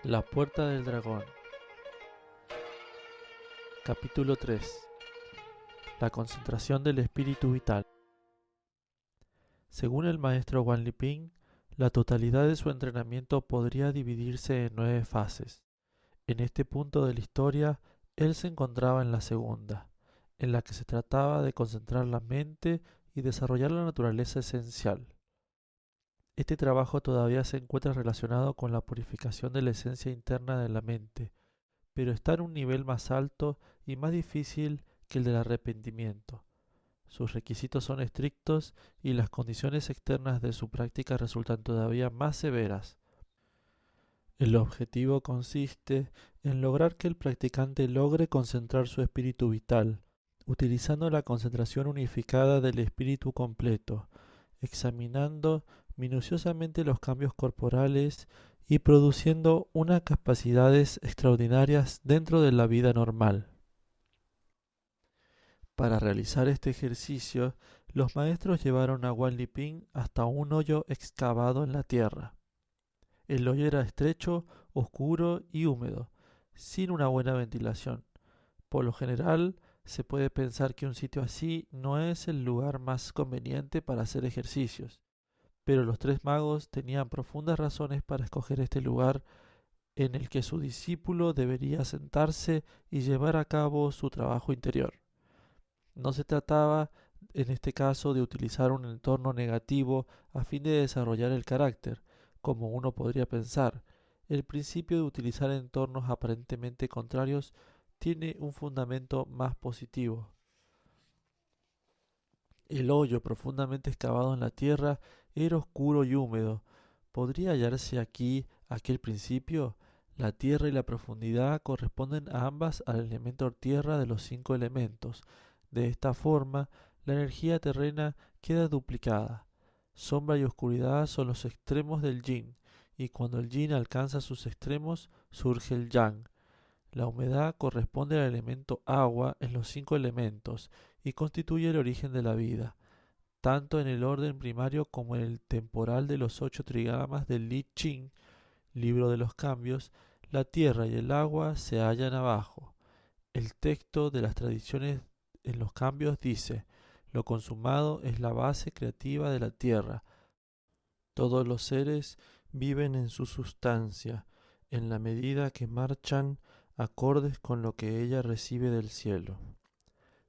La puerta del dragón. Capítulo 3. La concentración del espíritu vital. Según el maestro Wan Liping, la totalidad de su entrenamiento podría dividirse en 9 fases. En este punto de la historia, él se encontraba en la segunda, en la que se trataba de concentrar la mente y desarrollar la naturaleza esencial. Este trabajo todavía se encuentra relacionado con la purificación de la esencia interna de la mente, pero está en un nivel más alto y más difícil que el del arrepentimiento. Sus requisitos son estrictos y las condiciones externas de su práctica resultan todavía más severas. El objetivo consiste en lograr que el practicante logre concentrar su espíritu vital, utilizando la concentración unificada del espíritu completo, examinando minuciosamente los cambios corporales y produciendo unas capacidades extraordinarias dentro de la vida normal. Para realizar este ejercicio, los maestros llevaron a Wan Liping hasta un hoyo excavado en la tierra. El hoyo era estrecho, oscuro y húmedo, sin una buena ventilación. Por lo general, se puede pensar que un sitio así no es el lugar más conveniente para hacer ejercicios, pero los tres magos tenían profundas razones para escoger este lugar en el que su discípulo debería sentarse y llevar a cabo su trabajo interior. No se trataba, en este caso, de utilizar un entorno negativo a fin de desarrollar el carácter, como uno podría pensar. El principio de utilizar entornos aparentemente contrarios tiene un fundamento más positivo. El hoyo profundamente excavado en la tierra era oscuro y húmedo. ¿Podría hallarse aquí aquel principio? La tierra y la profundidad corresponden a ambas al elemento tierra de los 5 elementos. De esta forma, la energía terrena queda duplicada. Sombra y oscuridad son los extremos del yin, y cuando el yin alcanza sus extremos, surge el yang. La humedad corresponde al elemento agua en los 5 elementos y constituye el origen de la vida, tanto en el orden primario como en el temporal de los 8 trigramas del Li Ching, libro de los cambios. La tierra y el agua se hallan abajo. El texto de las tradiciones en los cambios dice: lo consumado es la base creativa de la tierra. Todos los seres viven en su sustancia, en la medida que marchan acordes con lo que ella recibe del cielo.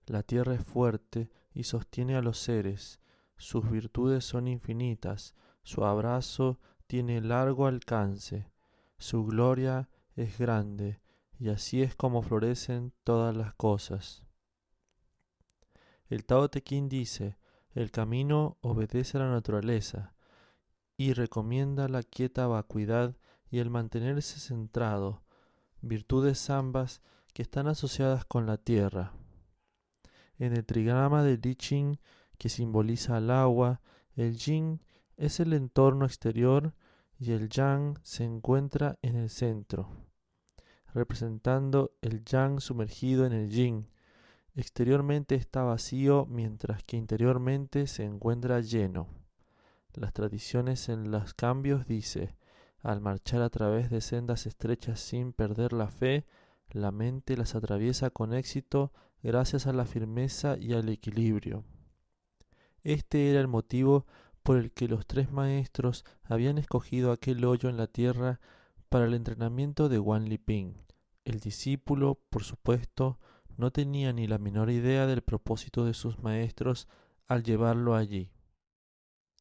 La tierra es fuerte y sostiene a los seres, sus virtudes son infinitas, su abrazo tiene largo alcance, su gloria es grande, y así es como florecen todas las cosas. El Tao Te Ching dice: el camino obedece a la naturaleza y recomienda la quieta vacuidad y el mantenerse centrado, virtudes ambas que están asociadas con la tierra. En el trigrama de Li Ching, que simboliza al agua, el yin es el entorno exterior y el yang se encuentra en el centro, representando el yang sumergido en el yin. Exteriormente está vacío, mientras que interiormente se encuentra lleno. Las tradiciones en los cambios dice: al marchar a través de sendas estrechas sin perder la fe, la mente las atraviesa con éxito gracias a la firmeza y al equilibrio. Este era el motivo por el que los tres maestros habían escogido aquel hoyo en la tierra para el entrenamiento de Wan Liping. El discípulo, por supuesto, no tenía ni la menor idea del propósito de sus maestros al llevarlo allí.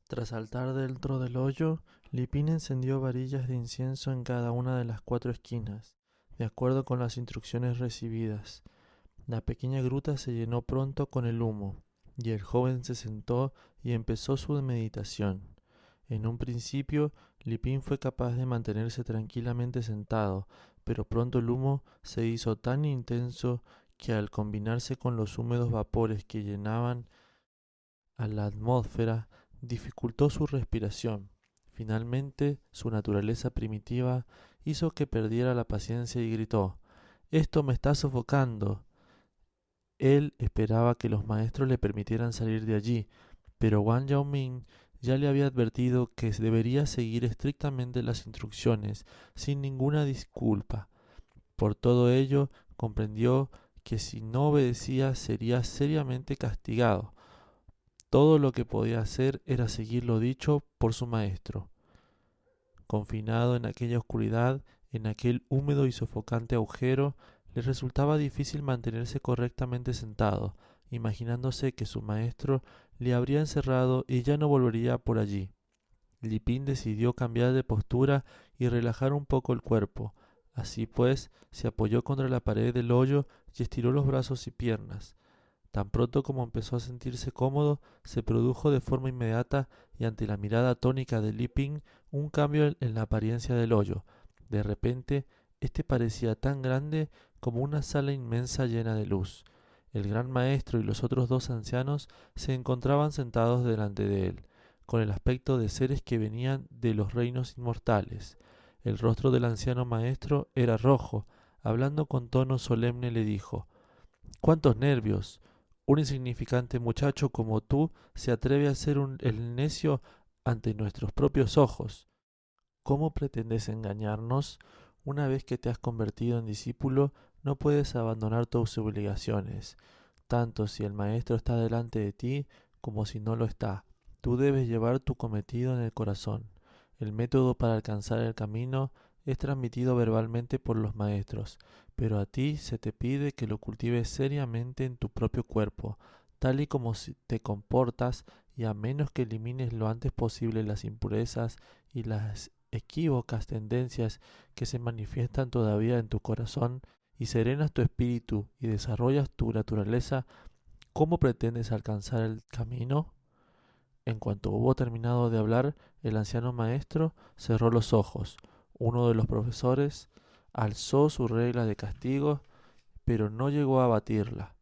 Tras saltar dentro del hoyo, Liping encendió varillas de incienso en cada una de las 4 esquinas, de acuerdo con las instrucciones recibidas. La pequeña gruta se llenó pronto con el humo, y el joven se sentó y empezó su meditación. En un principio, Liping fue capaz de mantenerse tranquilamente sentado, pero pronto el humo se hizo tan intenso que al combinarse con los húmedos vapores que llenaban a la atmósfera, dificultó su respiración. Finalmente, su naturaleza primitiva hizo que perdiera la paciencia y gritó: «¡Esto me está sofocando!». Él esperaba que los maestros le permitieran salir de allí, pero Wang Yaoming ya le había advertido que debería seguir estrictamente las instrucciones, sin ninguna disculpa. Por todo ello, comprendió que si no obedecía sería seriamente castigado. Todo lo que podía hacer era seguir lo dicho por su maestro. Confinado en aquella oscuridad, en aquel húmedo y sofocante agujero, le resultaba difícil mantenerse correctamente sentado, imaginándose que su maestro le habría encerrado y ya no volvería por allí. Lipín decidió cambiar de postura y relajar un poco el cuerpo. Así pues, se apoyó contra la pared del hoyo y estiró los brazos y piernas. Tan pronto como empezó a sentirse cómodo, se produjo de forma inmediata y ante la mirada atónica de Liping un cambio en la apariencia del hoyo. De repente, éste parecía tan grande como una sala inmensa llena de luz. El gran maestro y los otros dos ancianos se encontraban sentados delante de él, con el aspecto de seres que venían de los reinos inmortales. El rostro del anciano maestro era rojo. Hablando con tono solemne le dijo: «¡Cuántos nervios! Un insignificante muchacho como tú se atreve a ser el necio ante nuestros propios ojos. ¿Cómo pretendes engañarnos? Una vez que te has convertido en discípulo, no puedes abandonar tus obligaciones, tanto si el maestro está delante de ti como si no lo está. Tú debes llevar tu cometido en el corazón. El método para alcanzar el camino es transmitido verbalmente por los maestros, pero a ti se te pide que lo cultives seriamente en tu propio cuerpo, tal y como te comportas, y a menos que elimines lo antes posible las impurezas y las equívocas tendencias que se manifiestan todavía en tu corazón, y serenas tu espíritu y desarrollas tu naturaleza, ¿cómo pretendes alcanzar el camino?». En cuanto hubo terminado de hablar, el anciano maestro cerró los ojos. Uno de los profesores alzó su regla de castigo, pero no llegó a batirla.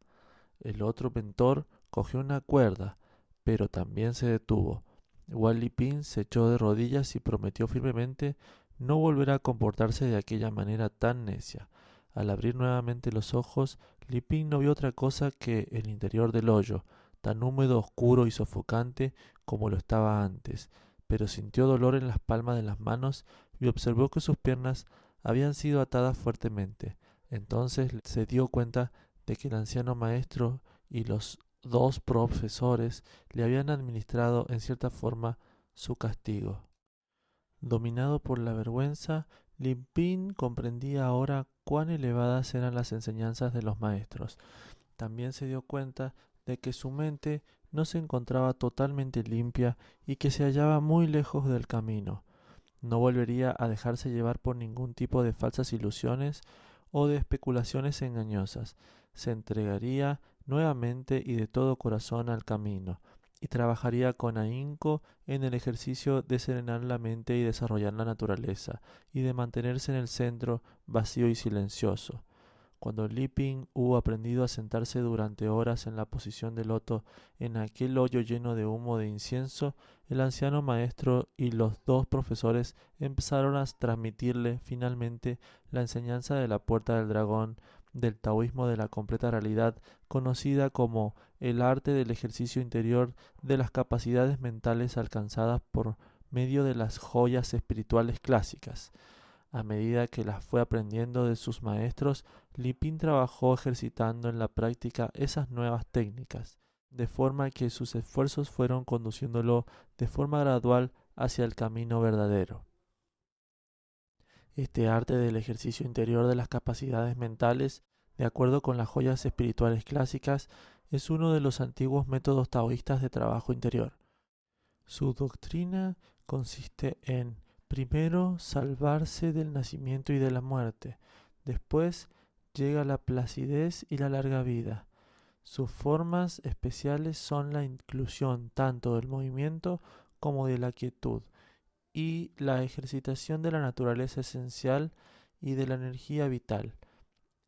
El otro mentor cogió una cuerda, pero también se detuvo. Wang Liping se echó de rodillas y prometió firmemente no volver a comportarse de aquella manera tan necia. Al abrir nuevamente los ojos, Liping no vio otra cosa que el interior del hoyo, tan húmedo, oscuro y sofocante como lo estaba antes, pero sintió dolor en las palmas de las manos y observó que sus piernas habían sido atadas fuertemente. Entonces se dio cuenta de que el anciano maestro y los dos profesores le habían administrado en cierta forma su castigo. Dominado por la vergüenza, Liping comprendía ahora cuán elevadas eran las enseñanzas de los maestros. También se dio cuenta de que su mente no se encontraba totalmente limpia y que se hallaba muy lejos del camino. No volvería a dejarse llevar por ningún tipo de falsas ilusiones o de especulaciones engañosas. Se entregaría nuevamente y de todo corazón al camino, y trabajaría con ahínco en el ejercicio de serenar la mente y desarrollar la naturaleza, y de mantenerse en el centro vacío y silencioso. Cuando Liping hubo aprendido a sentarse durante horas en la posición de loto en aquel hoyo lleno de humo de incienso, el anciano maestro y los dos profesores empezaron a transmitirle finalmente la enseñanza de la puerta del dragón, del taoísmo de la completa realidad, conocida como el arte del ejercicio interior de las capacidades mentales alcanzadas por medio de las joyas espirituales clásicas. A medida que las fue aprendiendo de sus maestros, Liping trabajó ejercitando en la práctica esas nuevas técnicas, de forma que sus esfuerzos fueron conduciéndolo de forma gradual hacia el camino verdadero. Este arte del ejercicio interior de las capacidades mentales, de acuerdo con las joyas espirituales clásicas, es uno de los antiguos métodos taoístas de trabajo interior. Su doctrina consiste en, primero, salvarse del nacimiento y de la muerte. Después llega la placidez y la larga vida. Sus formas especiales son la inclusión tanto del movimiento como de la quietud, y la ejercitación de la naturaleza esencial y de la energía vital.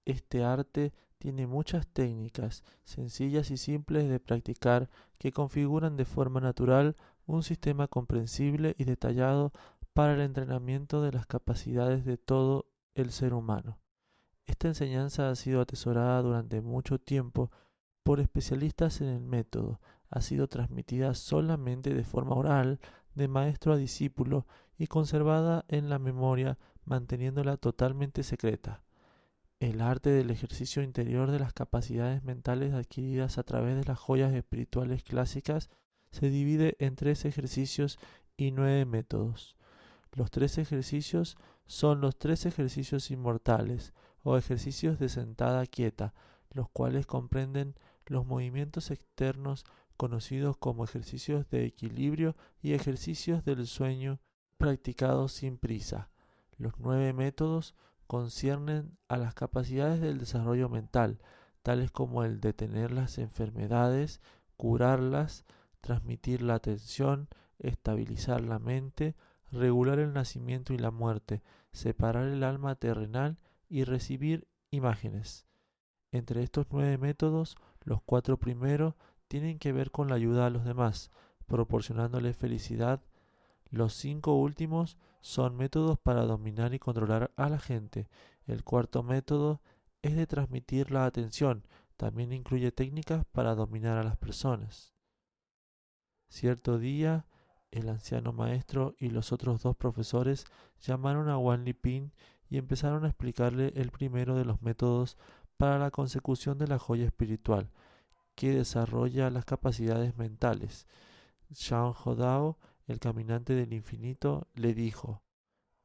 Este arte tiene muchas técnicas, sencillas y simples de practicar, que configuran de forma natural un sistema comprensible y detallado para el entrenamiento de las capacidades de todo el ser humano. Esta enseñanza ha sido atesorada durante mucho tiempo por especialistas en el método, ha sido transmitida solamente de forma oral, de maestro a discípulo, y conservada en la memoria, manteniéndola totalmente secreta. El arte del ejercicio interior de las capacidades mentales adquiridas a través de las joyas espirituales clásicas se divide en 3 ejercicios y 9 métodos. Los 3 ejercicios son los 3 ejercicios inmortales o ejercicios de sentada quieta, los cuales comprenden los movimientos externos conocidos como ejercicios de equilibrio y ejercicios del sueño practicados sin prisa. Los 9 métodos conciernen a las capacidades del desarrollo mental, tales como el detener las enfermedades, curarlas, transmitir la atención, estabilizar la mente, regular el nacimiento y la muerte, separar el alma terrenal y recibir imágenes. Entre estos 9 métodos, los 4 primeros tienen que ver con la ayuda a los demás, proporcionándoles felicidad. Los 5 últimos son métodos para dominar y controlar a la gente. El cuarto método es de transmitir la atención. También incluye técnicas para dominar a las personas. Cierto día, el anciano maestro y los otros 2 profesores llamaron a Wan Liping y empezaron a explicarle el primero de los métodos para la consecución de la joya espiritual, que desarrolla las capacidades mentales. Zhang Hodao, el caminante del infinito, le dijo: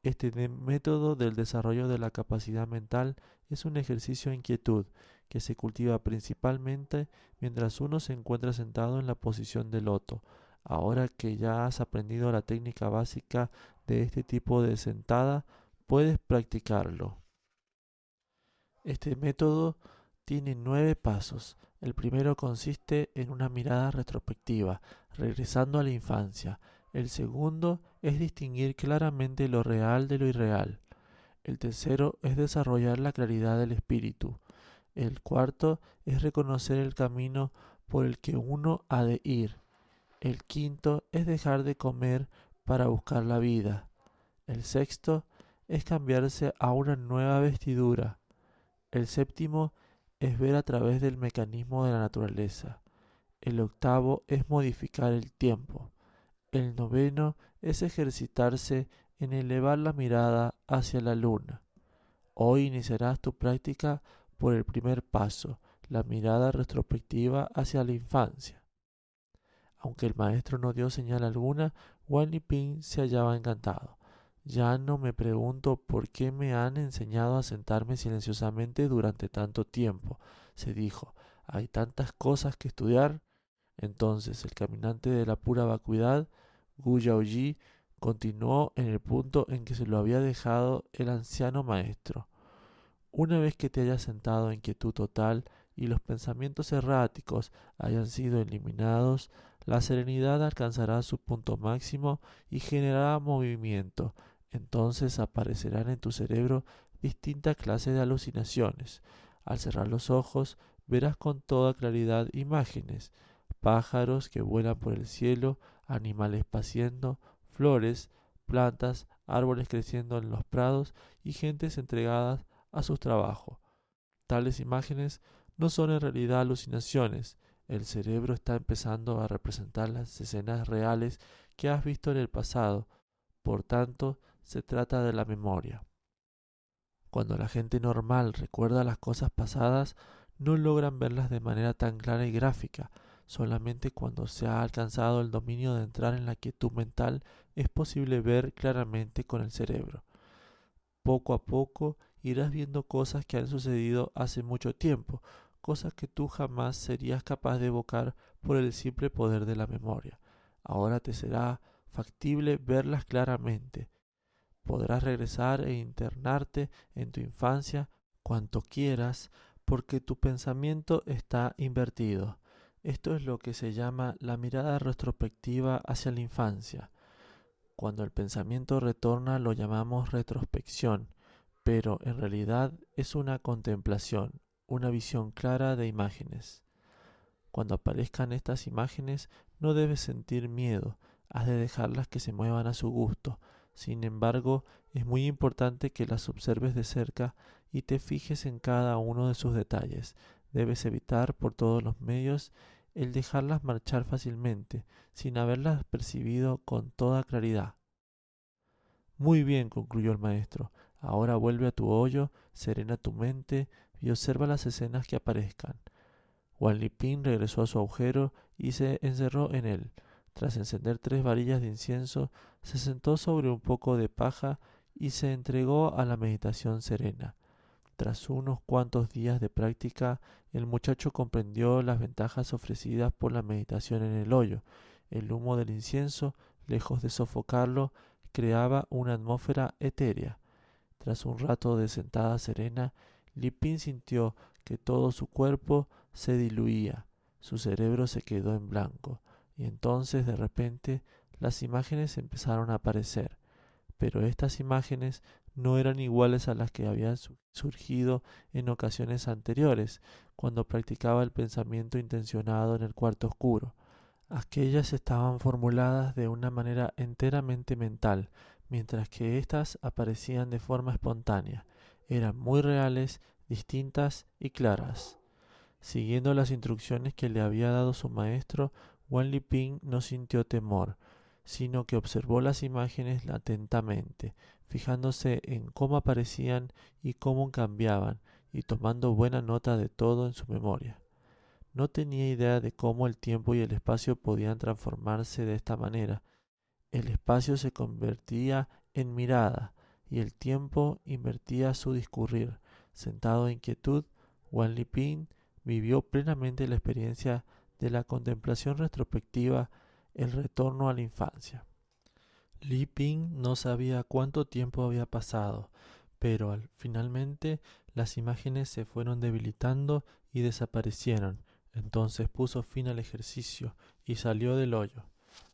este método del desarrollo de la capacidad mental es un ejercicio en quietud que se cultiva principalmente mientras uno se encuentra sentado en la posición de loto. Ahora que ya has aprendido la técnica básica de este tipo de sentada, puedes practicarlo. Este método tiene 9 pasos. El primero consiste en una mirada retrospectiva, regresando a la infancia. El segundo es distinguir claramente lo real de lo irreal. El tercero es desarrollar la claridad del espíritu. El cuarto es reconocer el camino por el que uno ha de ir. El quinto es dejar de comer para buscar la vida. El sexto es cambiarse a una nueva vestidura. El séptimo es ver a través del mecanismo de la naturaleza. El octavo es modificar el tiempo. El noveno es ejercitarse en elevar la mirada hacia la luna. Hoy iniciarás tu práctica por el primer paso, la mirada retrospectiva hacia la infancia. Aunque el maestro no dio señal alguna, Wan Liping se hallaba encantado. Ya no me pregunto por qué me han enseñado a sentarme silenciosamente durante tanto tiempo, se dijo. Hay tantas cosas que estudiar. Entonces el caminante de la pura vacuidad, Gu Yaoyi, continuó en el punto en que se lo había dejado el anciano maestro. Una vez que te hayas sentado en quietud total y los pensamientos erráticos hayan sido eliminados, la serenidad alcanzará su punto máximo y generará movimiento. Entonces aparecerán en tu cerebro distintas clases de alucinaciones. Al cerrar los ojos, verás con toda claridad imágenes: pájaros que vuelan por el cielo, animales paciendo, flores, plantas, árboles creciendo en los prados y gentes entregadas a sus trabajos. Tales imágenes no son en realidad alucinaciones. El cerebro está empezando a representar las escenas reales que has visto en el pasado. Por tanto, se trata de la memoria. Cuando la gente normal recuerda las cosas pasadas, no logran verlas de manera tan clara y gráfica. Solamente cuando se ha alcanzado el dominio de entrar en la quietud mental es posible ver claramente con el cerebro. Poco a poco irás viendo cosas que han sucedido hace mucho tiempo, cosas que tú jamás serías capaz de evocar por el simple poder de la memoria. Ahora te será factible verlas claramente. Podrás regresar e internarte en tu infancia cuanto quieras, porque tu pensamiento está invertido. Esto es lo que se llama la mirada retrospectiva hacia la infancia. Cuando el pensamiento retorna lo llamamos retrospección, pero en realidad es una contemplación, una visión clara de imágenes. Cuando aparezcan estas imágenes no debes sentir miedo, has de dejarlas que se muevan a su gusto. Sin embargo, es muy importante que las observes de cerca y te fijes en cada uno de sus detalles. Debes evitar por todos los medios el dejarlas marchar fácilmente, sin haberlas percibido con toda claridad. Muy bien, concluyó el maestro. Ahora vuelve a tu hoyo, serena tu mente y observa las escenas que aparezcan. Wan Liping regresó a su agujero y se encerró en él. Tras encender 3 varillas de incienso, se sentó sobre un poco de paja y se entregó a la meditación serena. Tras unos cuantos días de práctica, el muchacho comprendió las ventajas ofrecidas por la meditación en el hoyo. El humo del incienso, lejos de sofocarlo, creaba una atmósfera etérea. Tras un rato de sentada serena, Liping sintió que todo su cuerpo se diluía, su cerebro se quedó en blanco, y entonces de repente las imágenes empezaron a aparecer, pero estas imágenes no eran iguales a las que habían surgido en ocasiones anteriores, cuando practicaba el pensamiento intencionado en el cuarto oscuro. Aquellas estaban formuladas de una manera enteramente mental, mientras que éstas aparecían de forma espontánea. Eran muy reales, distintas y claras. Siguiendo las instrucciones que le había dado su maestro, Wan Liping no sintió temor, sino que observó las imágenes atentamente, fijándose en cómo aparecían y cómo cambiaban, y tomando buena nota de todo en su memoria. No tenía idea de cómo el tiempo y el espacio podían transformarse de esta manera. El espacio se convertía en mirada y el tiempo invertía su discurrir. Sentado en quietud, Wan Liping vivió plenamente la experiencia de la contemplación retrospectiva, el retorno a la infancia. Liping no sabía cuánto tiempo había pasado, pero finalmente las imágenes se fueron debilitando y desaparecieron. Entonces puso fin al ejercicio y salió del hoyo.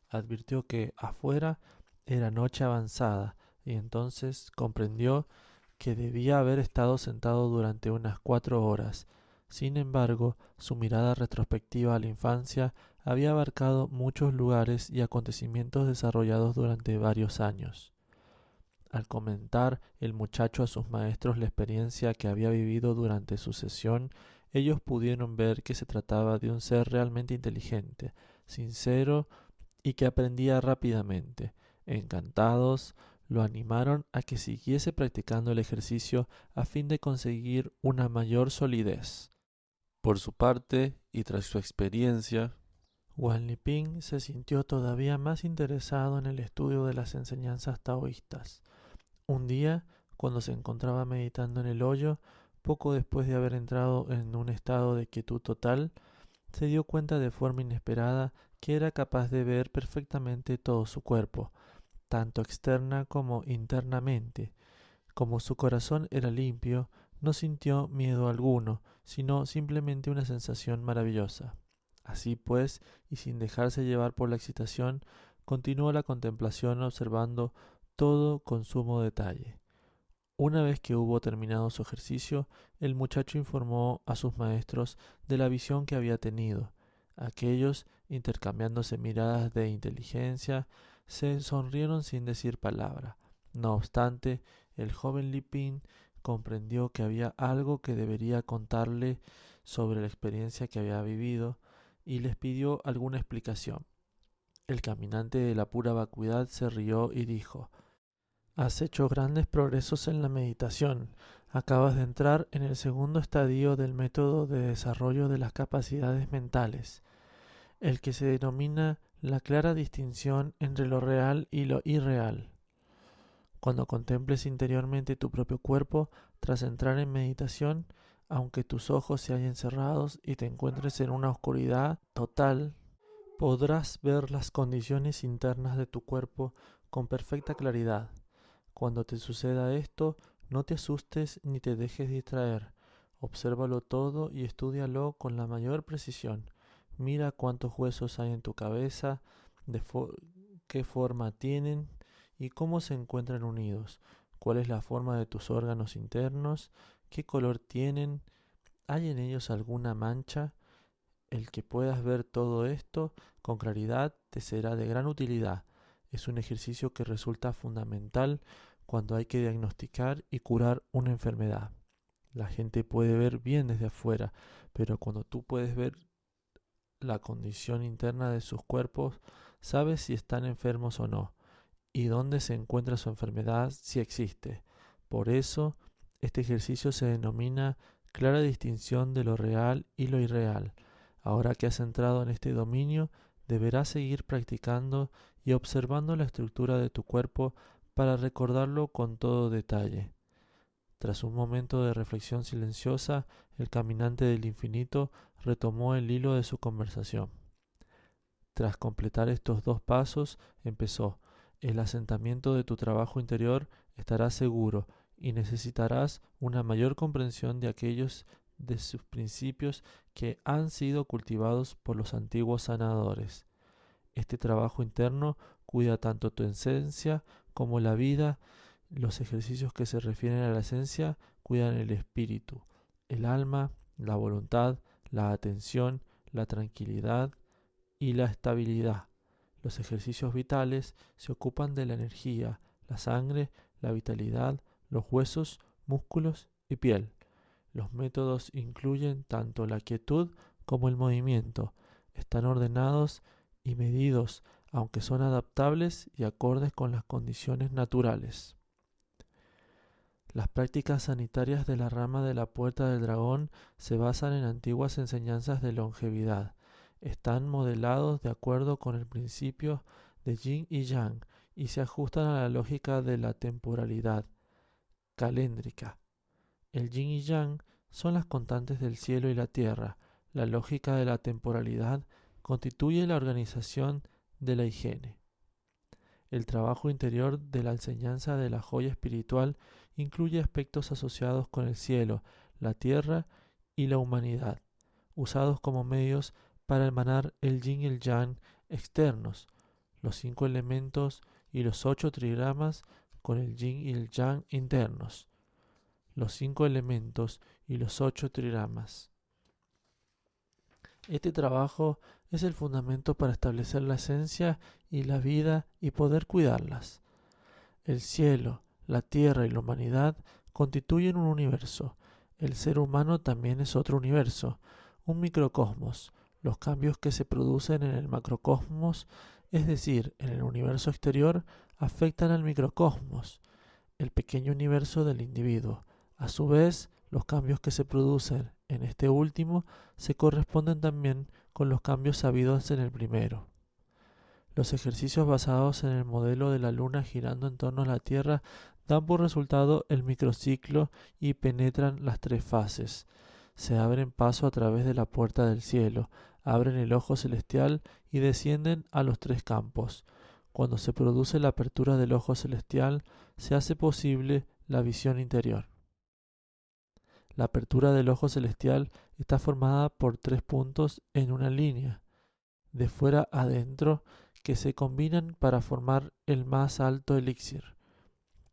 Advirtió que afuera era noche avanzada y entonces comprendió que debía haber estado sentado durante unas 4 horas. Sin embargo, su mirada retrospectiva a la infancia había abarcado muchos lugares y acontecimientos desarrollados durante varios años. Al comentar el muchacho a sus maestros la experiencia que había vivido durante su sesión, ellos pudieron ver que se trataba de un ser realmente inteligente, sincero y que aprendía rápidamente. Encantados, lo animaron a que siguiese practicando el ejercicio a fin de conseguir una mayor solidez. Por su parte, y tras su experiencia, Wan Liping se sintió todavía más interesado en el estudio de las enseñanzas taoístas. Un día, cuando se encontraba meditando en el hoyo, poco después de haber entrado en un estado de quietud total, se dio cuenta de forma inesperada que era capaz de ver perfectamente todo su cuerpo, tanto externa como internamente. Como su corazón era limpio, no sintió miedo alguno, sino simplemente una sensación maravillosa. Así pues, y sin dejarse llevar por la excitación, continuó la contemplación observando todo con sumo detalle. Una vez que hubo terminado su ejercicio, el muchacho informó a sus maestros de la visión que había tenido. Aquellos, intercambiándose miradas de inteligencia, se sonrieron sin decir palabra. No obstante, el joven Liping comprendió que había algo que debería contarle sobre la experiencia que había vivido y les pidió alguna explicación. El caminante de la pura vacuidad se rió y dijo: Has hecho grandes progresos en la meditación. Acabas de entrar en el segundo estadio del método de desarrollo de las capacidades mentales, el que se denomina la clara distinción entre lo real y lo irreal. Cuando contemples interiormente tu propio cuerpo, tras entrar en meditación, aunque tus ojos se hallen cerrados y te encuentres en una oscuridad total, podrás ver las condiciones internas de tu cuerpo con perfecta claridad. Cuando te suceda esto, no te asustes ni te dejes distraer. Obsérvalo todo y estúdialo con la mayor precisión. Mira cuántos huesos hay en tu cabeza, qué forma tienen y cómo se encuentran unidos. Cuál es la forma de tus órganos internos, qué color tienen, ¿hay en ellos alguna mancha? El que puedas ver todo esto con claridad te será de gran utilidad. Es un ejercicio que resulta fundamental cuando hay que diagnosticar y curar una enfermedad. La gente puede ver bien desde afuera, pero cuando tú puedes ver la condición interna de sus cuerpos, sabe si están enfermos o no, y dónde se encuentra su enfermedad si existe. Por eso, este ejercicio se denomina clara distinción de lo real y lo irreal. Ahora que has entrado en este dominio, deberás seguir practicando y observando la estructura de tu cuerpo para recordarlo con todo detalle. Tras un momento de reflexión silenciosa, el caminante del infinito retomó el hilo de su conversación. Tras completar estos 2 pasos, empezó: el asentamiento de tu trabajo interior estará seguro y necesitarás una mayor comprensión de aquellos de sus principios que han sido cultivados por los antiguos sanadores. Este trabajo interno cuida tanto tu esencia como la vida. Los ejercicios que se refieren a la esencia cuidan el espíritu, el alma, la voluntad, la atención, la tranquilidad y la estabilidad. Los ejercicios vitales se ocupan de la energía, la sangre, la vitalidad, los huesos, músculos y piel. Los métodos incluyen tanto la quietud como el movimiento. Están ordenados y medidos, aunque son adaptables y acordes con las condiciones naturales. Las prácticas sanitarias de la rama de la Puerta del Dragón se basan en antiguas enseñanzas de longevidad. Están modelados de acuerdo con el principio de Yin y Yang y se ajustan a la lógica de la temporalidad caléndrica. El Yin y Yang son las constantes del cielo y la tierra. La lógica de la temporalidad constituye la organización de la higiene. El trabajo interior de la enseñanza de la joya espiritual incluye aspectos asociados con el cielo, la tierra y la humanidad, usados como medios para emanar el yin y el yang externos, los 5 elementos y los 8 trigramas con el yin y el yang internos, los 5 elementos y los 8 trigramas. Este trabajo es el fundamento para establecer la esencia y la vida y poder cuidarlas. El cielo, la tierra y la humanidad constituyen un universo. El ser humano también es otro universo, un microcosmos. Los cambios que se producen en el macrocosmos, es decir, en el universo exterior, afectan al microcosmos, el pequeño universo del individuo. A su vez, los cambios que se producen en este último se corresponden también con los cambios sabidos en el primero. Los ejercicios basados en el modelo de la Luna girando en torno a la Tierra dan por resultado el microciclo y penetran las 3 fases. Se abren paso a través de la puerta del cielo, abren el ojo celestial y descienden a los 3 campos. Cuando se produce la apertura del ojo celestial, se hace posible la visión interior. La apertura del ojo celestial está formada por 3 puntos en una línea, de fuera a adentro, que se combinan para formar el más alto elixir.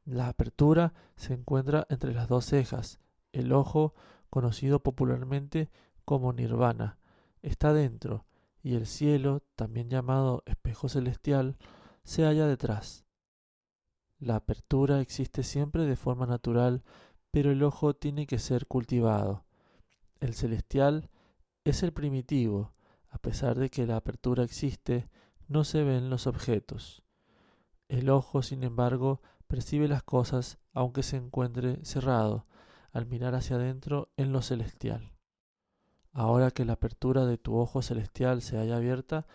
La apertura se encuentra entre las 2 cejas. El ojo, conocido popularmente como nirvana, está dentro, y el cielo, también llamado espejo celestial, se halla detrás. La apertura existe siempre de forma natural, pero el ojo tiene que ser cultivado. El celestial es el primitivo. A pesar de que la apertura existe, no se ven los objetos. El ojo, sin embargo, percibe las cosas aunque se encuentre cerrado, al mirar hacia adentro en lo celestial. Ahora que la apertura de tu ojo celestial se halla abierta,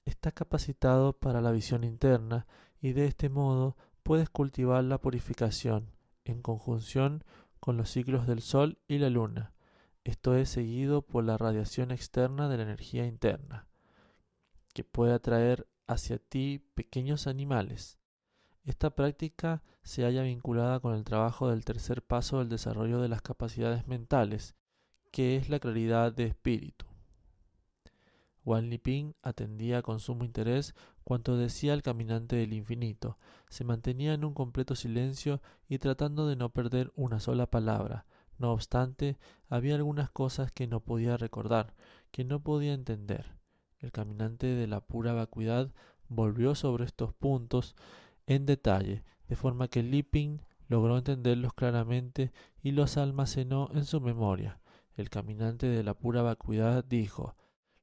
estás capacitado para la visión interna y de este modo puedes cultivar la purificación en conjunción con los ciclos del sol y la luna. Esto es seguido por la radiación externa de la energía interna, que puede atraer hacia ti pequeños animales. Esta práctica se halla vinculada con el trabajo del tercer paso del desarrollo de las capacidades mentales, que es la claridad de espíritu. Wan Liping atendía con sumo interés cuanto decía el caminante del infinito. Se mantenía en un completo silencio y tratando de no perder una sola palabra. No obstante, había algunas cosas que no podía recordar, que no podía entender. El caminante de la pura vacuidad volvió sobre estos puntos en detalle, de forma que Liping logró entenderlos claramente y los almacenó en su memoria. El caminante de la pura vacuidad dijo: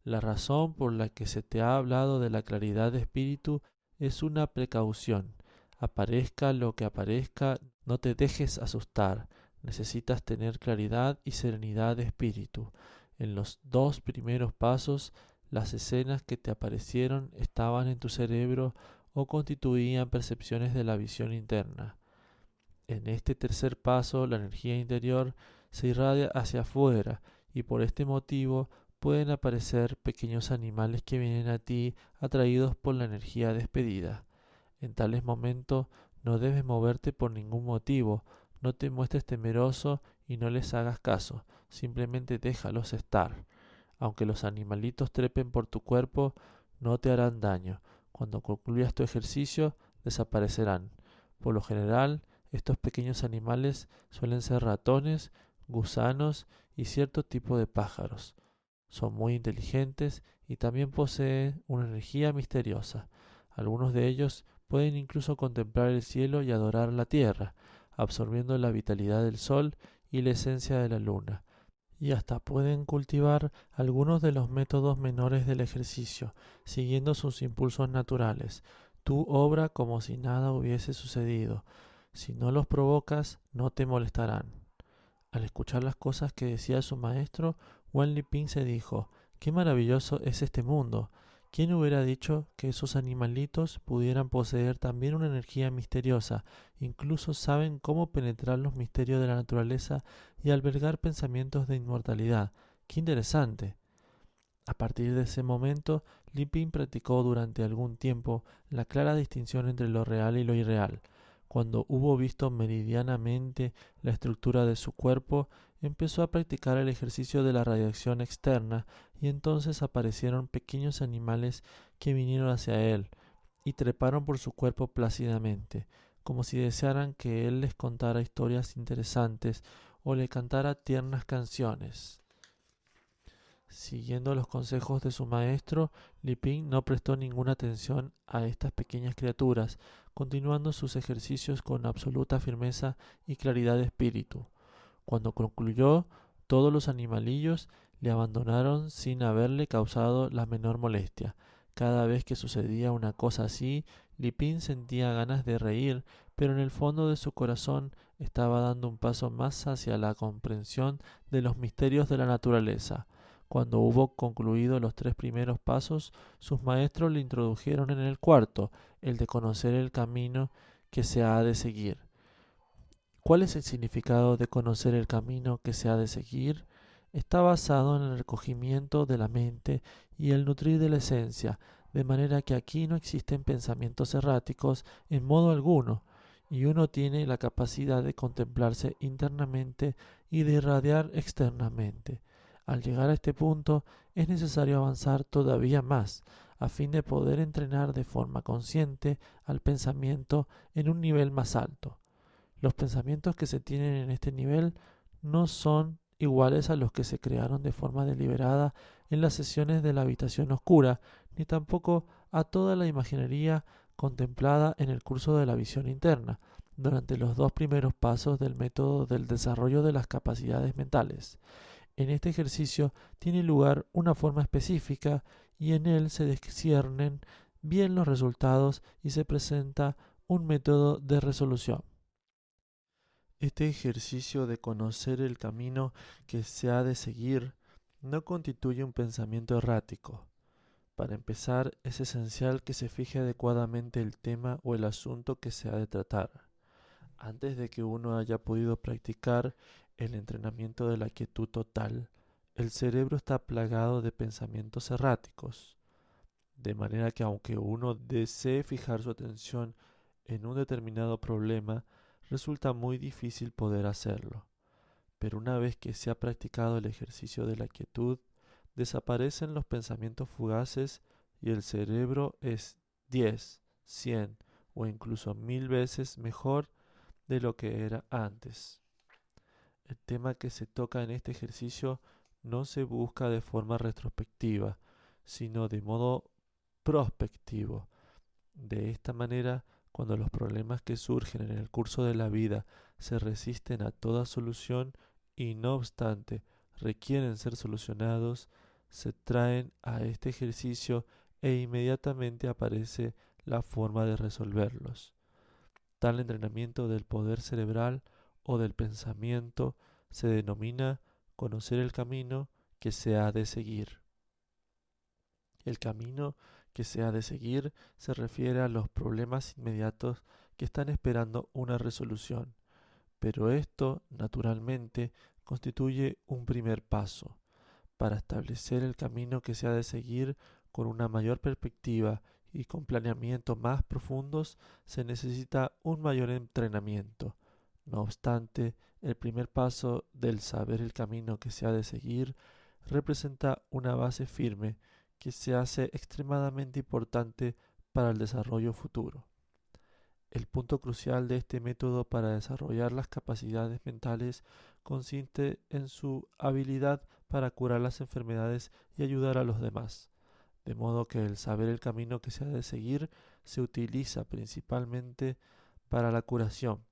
La razón por la que se te ha hablado de la claridad de espíritu es una precaución. Aparezca lo que aparezca, no te dejes asustar. Necesitas tener claridad y serenidad de espíritu. En los 2 primeros pasos, las escenas que te aparecieron estaban en tu cerebro o constituían percepciones de la visión interna. En este tercer paso, la energía interior se irradia hacia afuera y por este motivo pueden aparecer pequeños animales que vienen a ti atraídos por la energía despedida. En tales momentos no debes moverte por ningún motivo, no te muestres temeroso y no les hagas caso, simplemente déjalos estar. Aunque los animalitos trepen por tu cuerpo, no te harán daño. Cuando concluyas tu ejercicio, desaparecerán. Por lo general, estos pequeños animales suelen ser ratones, gusanos y cierto tipo de pájaros. Son muy inteligentes y también poseen una energía misteriosa. Algunos de ellos pueden incluso contemplar el cielo y adorar la tierra, absorbiendo la vitalidad del sol y la esencia de la luna. Y hasta pueden cultivar algunos de los métodos menores del ejercicio, siguiendo sus impulsos naturales. Tú obra como si nada hubiese sucedido. Si no los provocas, no te molestarán. Al escuchar las cosas que decía su maestro, Wan Liping se dijo: «¡Qué maravilloso es este mundo! ¿Quién hubiera dicho que esos animalitos pudieran poseer también una energía misteriosa? Incluso saben cómo penetrar los misterios de la naturaleza y albergar pensamientos de inmortalidad. ¡Qué interesante!». A partir de ese momento, Liping practicó durante algún tiempo la clara distinción entre lo real y lo irreal. Cuando hubo visto meridianamente la estructura de su cuerpo, empezó a practicar el ejercicio de la radiación externa y entonces aparecieron pequeños animales que vinieron hacia él y treparon por su cuerpo plácidamente, como si desearan que él les contara historias interesantes o le cantara tiernas canciones. Siguiendo los consejos de su maestro, Liping no prestó ninguna atención a estas pequeñas criaturas, continuando sus ejercicios con absoluta firmeza y claridad de espíritu. Cuando concluyó, todos los animalillos le abandonaron sin haberle causado la menor molestia. Cada vez que sucedía una cosa así, Liping sentía ganas de reír, pero en el fondo de su corazón estaba dando un paso más hacia la comprensión de los misterios de la naturaleza. Cuando hubo concluido los 3 primeros pasos, sus maestros le introdujeron en el cuarto, el de conocer el camino que se ha de seguir. ¿Cuál es el significado de conocer el camino que se ha de seguir? Está basado en el recogimiento de la mente y el nutrir de la esencia, de manera que aquí no existen pensamientos erráticos en modo alguno, y uno tiene la capacidad de contemplarse internamente y de irradiar externamente. Al llegar a este punto es necesario avanzar todavía más, a fin de poder entrenar de forma consciente al pensamiento en un nivel más alto. Los pensamientos que se tienen en este nivel no son iguales a los que se crearon de forma deliberada en las sesiones de la habitación oscura, ni tampoco a toda la imaginería contemplada en el curso de la visión interna, durante los 2 primeros pasos del método del desarrollo de las capacidades mentales. En este ejercicio tiene lugar una forma específica y en él se disciernen bien los resultados y se presenta un método de resolución. Este ejercicio de conocer el camino que se ha de seguir no constituye un pensamiento errático. Para empezar, es esencial que se fije adecuadamente el tema o el asunto que se ha de tratar. Antes de que uno haya podido practicar el entrenamiento de la quietud total, el cerebro está plagado de pensamientos erráticos, de manera que aunque uno desee fijar su atención en un determinado problema, resulta muy difícil poder hacerlo. Pero una vez que se ha practicado el ejercicio de la quietud, desaparecen los pensamientos fugaces y el cerebro es 10, 100 o incluso 1000 veces mejor de lo que era antes. El tema que se toca en este ejercicio no se busca de forma retrospectiva, sino de modo prospectivo. De esta manera, cuando los problemas que surgen en el curso de la vida se resisten a toda solución y no obstante requieren ser solucionados, se traen a este ejercicio e inmediatamente aparece la forma de resolverlos. Tal entrenamiento del poder cerebral o del pensamiento se denomina conocer el camino que se ha de seguir. El camino que se ha de seguir se refiere a los problemas inmediatos que están esperando una resolución, pero esto, naturalmente, constituye un primer paso. Para establecer el camino que se ha de seguir con una mayor perspectiva y con planeamientos más profundos, se necesita un mayor entrenamiento. No obstante, el primer paso del saber el camino que se ha de seguir representa una base firme que se hace extremadamente importante para el desarrollo futuro. El punto crucial de este método para desarrollar las capacidades mentales consiste en su habilidad para curar las enfermedades y ayudar a los demás, de modo que el saber el camino que se ha de seguir se utiliza principalmente para la curación.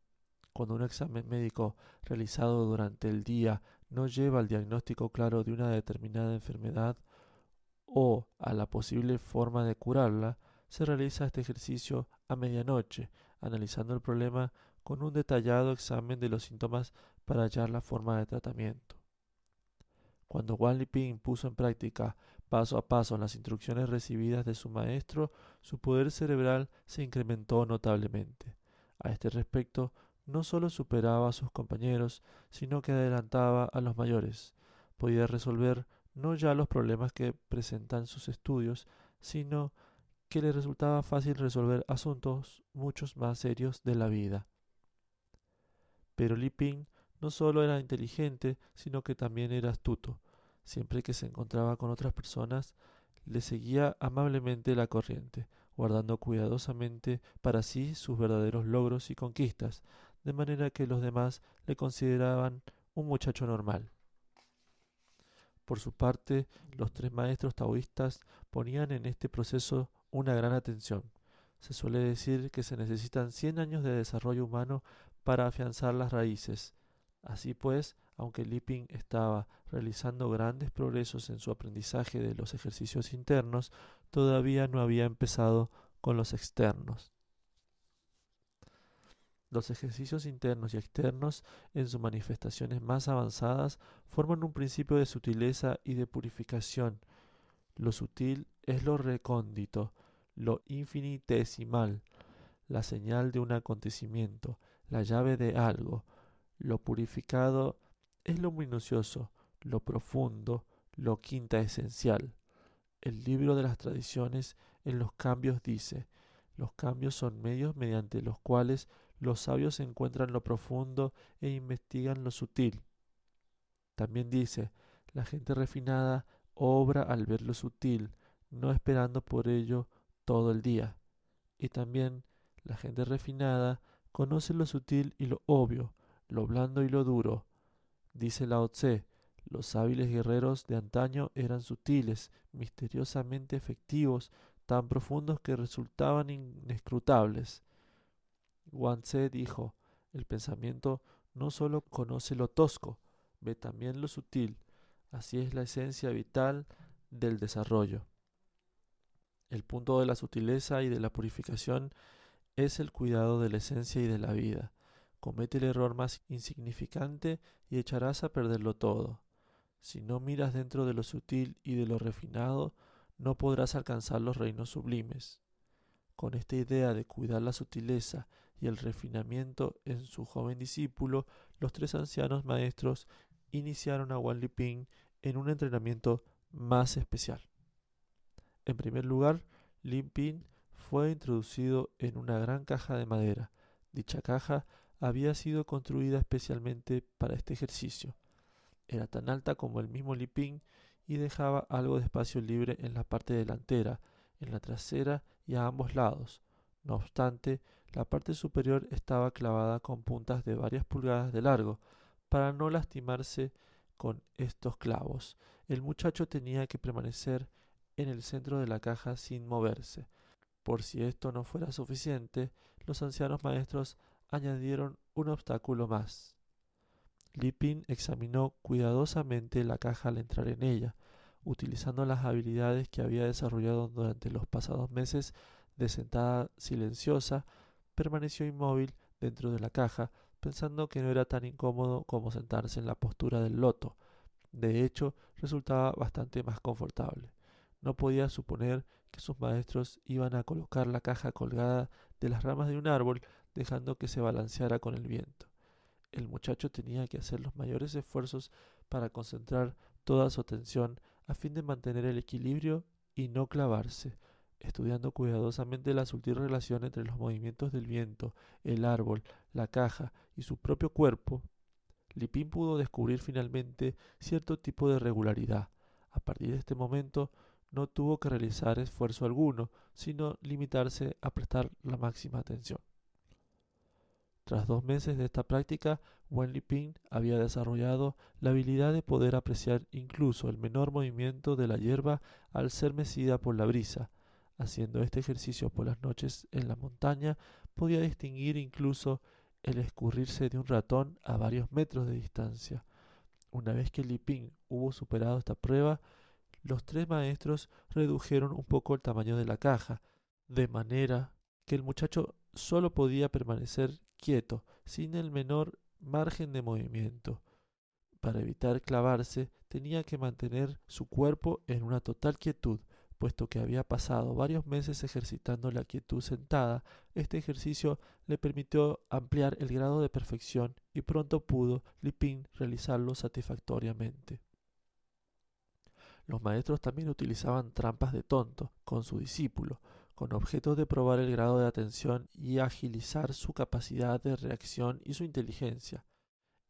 Cuando un examen médico realizado durante el día no lleva al diagnóstico claro de una determinada enfermedad o a la posible forma de curarla, se realiza este ejercicio a medianoche, analizando el problema con un detallado examen de los síntomas para hallar la forma de tratamiento. Cuando Wang Liping puso en práctica paso a paso las instrucciones recibidas de su maestro, su poder cerebral se incrementó notablemente. A este respecto, no solo superaba a sus compañeros, sino que adelantaba a los mayores. Podía resolver no ya los problemas que presentan sus estudios, sino que le resultaba fácil resolver asuntos muchos más serios de la vida. Pero Li Ping no solo era inteligente, sino que también era astuto. Siempre que se encontraba con otras personas, le seguía amablemente la corriente, guardando cuidadosamente para sí sus verdaderos logros y conquistas, de manera que los demás le consideraban un muchacho normal. Por su parte, los tres maestros taoístas ponían en este proceso una gran atención. Se suele decir que se necesitan 100 años de desarrollo humano para afianzar las raíces. Así pues, aunque Li Ping estaba realizando grandes progresos en su aprendizaje de los ejercicios internos, todavía no había empezado con los externos. Los ejercicios internos y externos, en sus manifestaciones más avanzadas, forman un principio de sutileza y de purificación. Lo sutil es lo recóndito, lo infinitesimal, la señal de un acontecimiento, la llave de algo. Lo purificado es lo minucioso, lo profundo, lo quinta esencial. El libro de las tradiciones en los cambios dice: los cambios son medios mediante los cuales los sabios encuentran lo profundo e investigan lo sutil. También dice: la gente refinada obra al ver lo sutil, no esperando por ello todo el día. Y también la gente refinada conoce lo sutil y lo obvio, lo blando y lo duro. Dice Lao Tse: los hábiles guerreros de antaño eran sutiles, misteriosamente efectivos, tan profundos que resultaban inescrutables. Wang Tse dijo: el pensamiento no solo conoce lo tosco, ve también lo sutil. Así es la esencia vital del desarrollo. El punto de la sutileza y de la purificación es el cuidado de la esencia y de la vida. Comete el error más insignificante y echarás a perderlo todo. Si no miras dentro de lo sutil y de lo refinado, no podrás alcanzar los reinos sublimes. Con esta idea de cuidar la sutileza y el refinamiento en su joven discípulo, los tres ancianos maestros iniciaron a Wang Liping en un entrenamiento más especial. En primer lugar, Liping fue introducido en una gran caja de madera. Dicha caja había sido construida especialmente para este ejercicio. Era tan alta como el mismo Liping y dejaba algo de espacio libre en la parte delantera, en la trasera y a ambos lados. No obstante, la parte superior estaba clavada con puntas de varias pulgadas de largo. Para no lastimarse con estos clavos, el muchacho tenía que permanecer en el centro de la caja sin moverse. Por si esto no fuera suficiente, los ancianos maestros añadieron un obstáculo más. Liping examinó cuidadosamente la caja al entrar en ella. Utilizando las habilidades que había desarrollado durante los pasados meses de sentada silenciosa, permaneció inmóvil dentro de la caja, pensando que no era tan incómodo como sentarse en la postura del loto. De hecho, resultaba bastante más confortable. No podía suponer que sus maestros iban a colocar la caja colgada de las ramas de un árbol, dejando que se balanceara con el viento. El muchacho tenía que hacer los mayores esfuerzos para concentrar toda su atención a fin de mantener el equilibrio y no clavarse, estudiando cuidadosamente la sutil relación entre los movimientos del viento, el árbol, la caja y su propio cuerpo. Lipín pudo descubrir finalmente cierto tipo de regularidad. A partir de este momento no tuvo que realizar esfuerzo alguno, sino limitarse a prestar la máxima atención. Tras 2 meses de esta práctica, Wen Liping había desarrollado la habilidad de poder apreciar incluso el menor movimiento de la hierba al ser mecida por la brisa. Haciendo este ejercicio por las noches en la montaña, podía distinguir incluso el escurrirse de un ratón a varios metros de distancia. Una vez que Liping hubo superado esta prueba, los tres maestros redujeron un poco el tamaño de la caja, de manera que el muchacho solo podía permanecer quieto, sin el menor margen de movimiento. Para evitar clavarse, tenía que mantener su cuerpo en una total quietud. Puesto que había pasado varios meses ejercitando la quietud sentada, este ejercicio le permitió ampliar el grado de perfección y pronto pudo Liping realizarlo satisfactoriamente. Los maestros también utilizaban trampas de tonto con su discípulo, con objeto de probar el grado de atención y agilizar su capacidad de reacción y su inteligencia.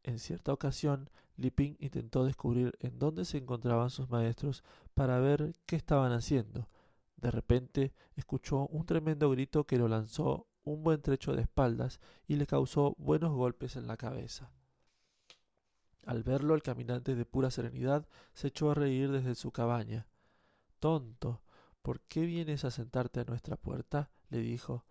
En cierta ocasión, Liping intentó descubrir en dónde se encontraban sus maestros para ver qué estaban haciendo. De repente, escuchó un tremendo grito que lo lanzó un buen trecho de espaldas y le causó buenos golpes en la cabeza. Al verlo, el caminante de pura serenidad se echó a reír desde su cabaña. «Tonto, ¿por qué vienes a sentarte a nuestra puerta?», le dijo.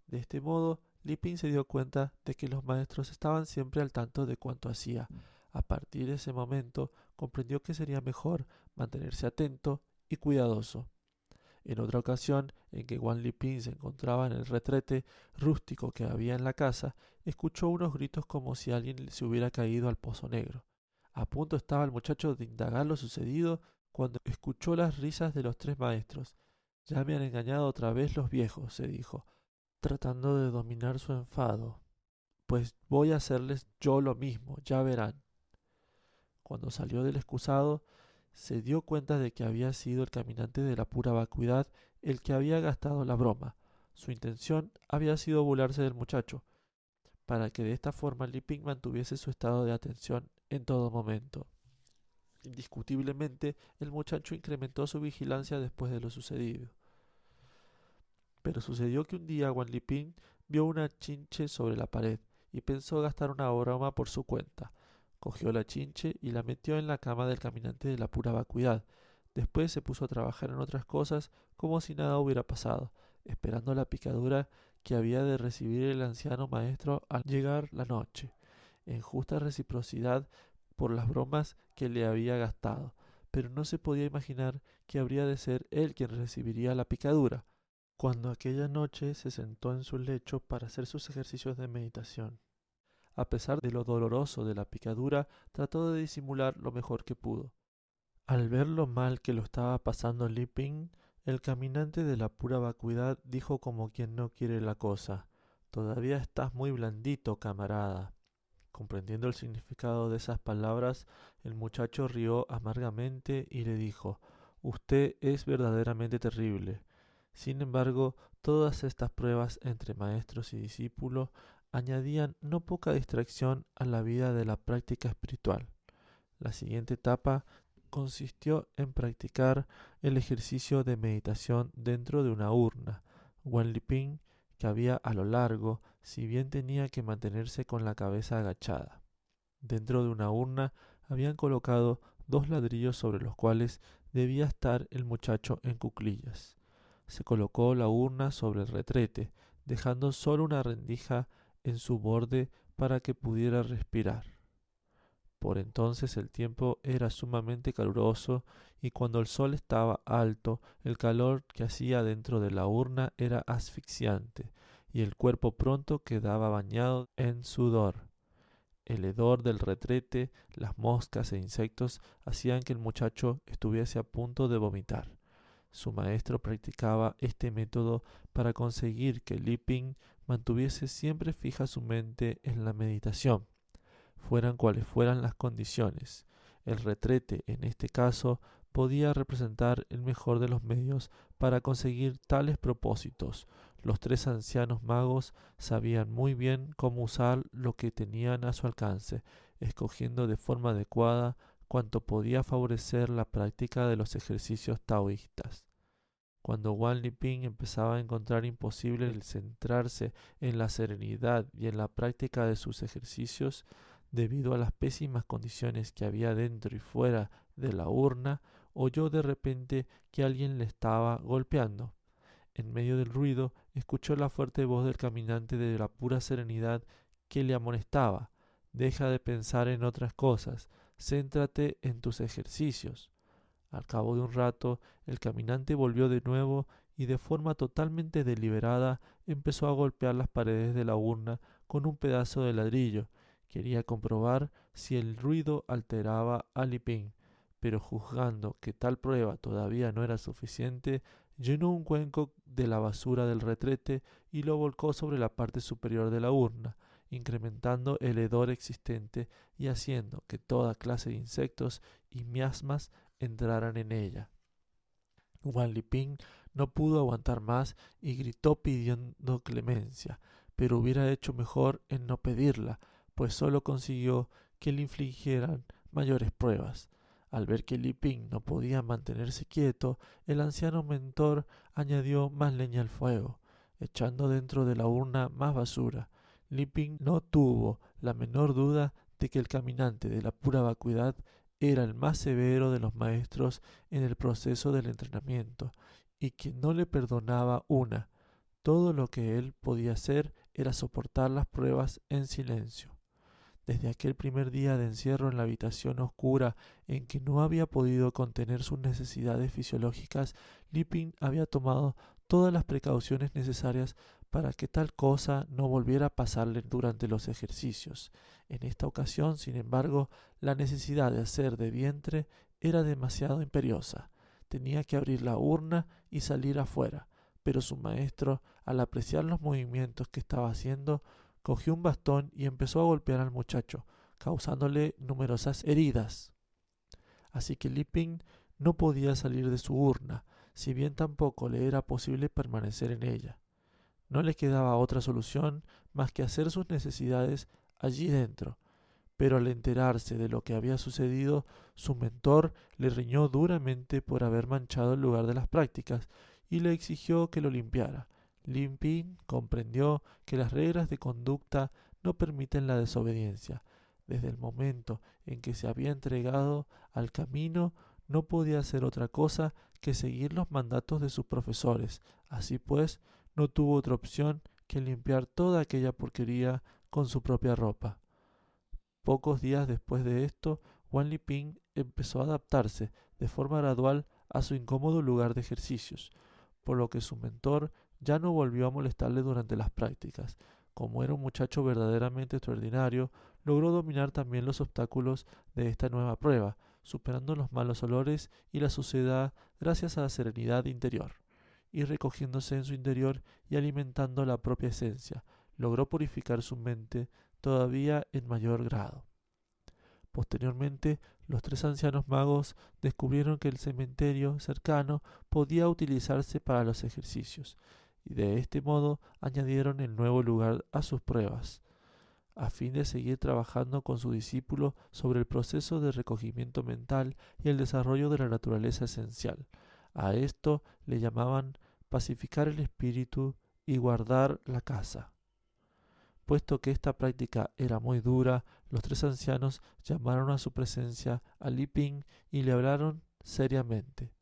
De este modo, Liping se dio cuenta de que los maestros estaban siempre al tanto de cuanto hacía. A partir de ese momento, comprendió que sería mejor mantenerse atento y cuidadoso. En otra ocasión, en que Wang Liping se encontraba en el retrete rústico que había en la casa, escuchó unos gritos como si alguien se hubiera caído al pozo negro. A punto estaba el muchacho de indagar lo sucedido cuando escuchó las risas de los tres maestros. «Ya me han engañado otra vez los viejos», se dijo, tratando de dominar su enfado. «Pues voy a hacerles yo lo mismo, ya verán». Cuando salió del excusado, se dio cuenta de que había sido el caminante de la pura vacuidad el que había gastado la broma. Su intención había sido burlarse del muchacho, para que de esta forma Liping mantuviese su estado de atención en todo momento. Indiscutiblemente, el muchacho incrementó su vigilancia después de lo sucedido. Pero sucedió que un día Wang Liping vio una chinche sobre la pared y pensó gastar una broma por su cuenta. Cogió la chinche y la metió en la cama del caminante de la pura vacuidad. Después se puso a trabajar en otras cosas como si nada hubiera pasado, esperando la picadura que había de recibir el anciano maestro al llegar la noche, en justa reciprocidad por las bromas que le había gastado. Pero no se podía imaginar que habría de ser él quien recibiría la picadura. Cuando aquella noche se sentó en su lecho para hacer sus ejercicios de meditación. A pesar de lo doloroso de la picadura, trató de disimular lo mejor que pudo. Al ver lo mal que lo estaba pasando Liping, el caminante de la pura vacuidad dijo como quien no quiere la cosa: «Todavía estás muy blandito, camarada». Comprendiendo el significado de esas palabras, el muchacho rió amargamente y le dijo: «Usted es verdaderamente terrible». Sin embargo, todas estas pruebas entre maestros y discípulos añadían no poca distracción a la vida de la práctica espiritual. La siguiente etapa consistió en practicar el ejercicio de meditación dentro de una urna. Wen Liping, que había a lo largo, si bien tenía que mantenerse con la cabeza agachada. Dentro de una urna habían colocado 2 ladrillos sobre los cuales debía estar el muchacho en cuclillas. Se colocó la urna sobre el retrete, dejando solo una rendija en su borde para que pudiera respirar. Por entonces el tiempo era sumamente caluroso y cuando el sol estaba alto, el calor que hacía dentro de la urna era asfixiante y el cuerpo pronto quedaba bañado en sudor. El hedor del retrete, las moscas e insectos hacían que el muchacho estuviese a punto de vomitar. Su maestro practicaba este método para conseguir que Li Ping mantuviese siempre fija su mente en la meditación, fueran cuales fueran las condiciones. El retrete, en este caso, podía representar el mejor de los medios para conseguir tales propósitos. Los tres ancianos magos sabían muy bien cómo usar lo que tenían a su alcance, escogiendo de forma adecuada cuanto podía favorecer la práctica de los ejercicios taoístas. Cuando Wan Liping empezaba a encontrar imposible el centrarse en la serenidad y en la práctica de sus ejercicios, debido a las pésimas condiciones que había dentro y fuera de la urna, oyó de repente que alguien le estaba golpeando. En medio del ruido, escuchó la fuerte voz del caminante de la pura serenidad que le amonestaba: «Deja de pensar en otras cosas, céntrate en tus ejercicios». Al cabo de un rato, el caminante volvió de nuevo y de forma totalmente deliberada empezó a golpear las paredes de la urna con un pedazo de ladrillo. Quería comprobar si el ruido alteraba a Liping, pero juzgando que tal prueba todavía no era suficiente, llenó un cuenco de la basura del retrete y lo volcó sobre la parte superior de la urna, incrementando el hedor existente y haciendo que toda clase de insectos y miasmas entraran en ella. Wan Liping no pudo aguantar más y gritó pidiendo clemencia, pero hubiera hecho mejor en no pedirla, pues sólo consiguió que le infligieran mayores pruebas. Al ver que Liping no podía mantenerse quieto, el anciano mentor añadió más leña al fuego, echando dentro de la urna más basura. Liping no tuvo la menor duda de que el caminante de la pura vacuidad era el más severo de los maestros en el proceso del entrenamiento, y que no le perdonaba una. Todo lo que él podía hacer era soportar las pruebas en silencio. Desde aquel primer día de encierro en la habitación oscura en que no había podido contener sus necesidades fisiológicas, Liping había tomado todas las precauciones necesarias para que tal cosa no volviera a pasarle durante los ejercicios. En esta ocasión, sin embargo, la necesidad de hacer de vientre era demasiado imperiosa. Tenía que abrir la urna y salir afuera, pero su maestro, al apreciar los movimientos que estaba haciendo, cogió un bastón y empezó a golpear al muchacho, causándole numerosas heridas. Así que Liping no podía salir de su urna, si bien tampoco le era posible permanecer en ella. No le quedaba otra solución más que hacer sus necesidades allí dentro, pero al enterarse de lo que había sucedido, su mentor le riñó duramente por haber manchado el lugar de las prácticas y le exigió que lo limpiara. Liping comprendió que las reglas de conducta no permiten la desobediencia. Desde el momento en que se había entregado al camino, no podía hacer otra cosa que seguir los mandatos de sus profesores. Así pues, no tuvo otra opción que limpiar toda aquella porquería con su propia ropa. Pocos días después de esto, Wan Liping empezó a adaptarse de forma gradual a su incómodo lugar de ejercicios, por lo que su mentor ya no volvió a molestarle durante las prácticas. Como era un muchacho verdaderamente extraordinario, logró dominar también los obstáculos de esta nueva prueba, superando los malos olores y la suciedad gracias a la serenidad interior, y recogiéndose en su interior y alimentando la propia esencia, logró purificar su mente todavía en mayor grado. Posteriormente, los tres ancianos magos descubrieron que el cementerio cercano podía utilizarse para los ejercicios, y de este modo añadieron el nuevo lugar a sus pruebas, a fin de seguir trabajando con su discípulo sobre el proceso de recogimiento mental y el desarrollo de la naturaleza esencial. A esto le llamaban pacificar el espíritu y guardar la casa. Puesto que esta práctica era muy dura, los tres ancianos llamaron a su presencia a Liping y le hablaron seriamente.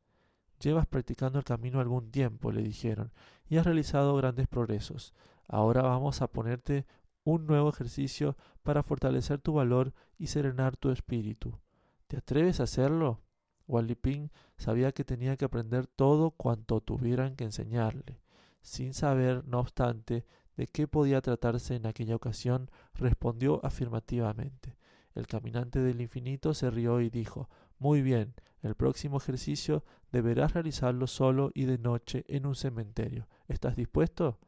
«Llevas practicando el camino algún tiempo», le dijeron, «y has realizado grandes progresos. Ahora vamos a ponerte un nuevo ejercicio para fortalecer tu valor y serenar tu espíritu. ¿Te atreves a hacerlo? Wang Liping sabía que tenía que aprender todo cuanto tuvieran que enseñarle. Sin saber, no obstante, de qué podía tratarse en aquella ocasión, respondió afirmativamente. El caminante del infinito se rió y dijo: «Muy bien, el próximo ejercicio deberás realizarlo solo y de noche en un cementerio. ¿Estás dispuesto?»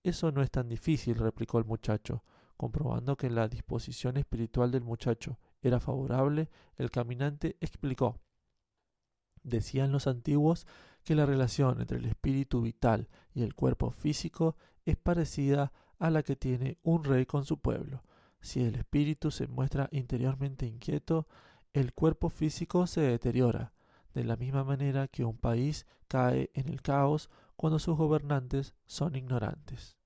«Eso no es tan difícil», replicó el muchacho. Comprobando que la disposición espiritual del muchacho era favorable, el caminante explicó: «Decían los antiguos que la relación entre el espíritu vital y el cuerpo físico es parecida a la que tiene un rey con su pueblo. Si el espíritu se muestra interiormente inquieto, el cuerpo físico se deteriora, de la misma manera que un país cae en el caos cuando sus gobernantes son ignorantes.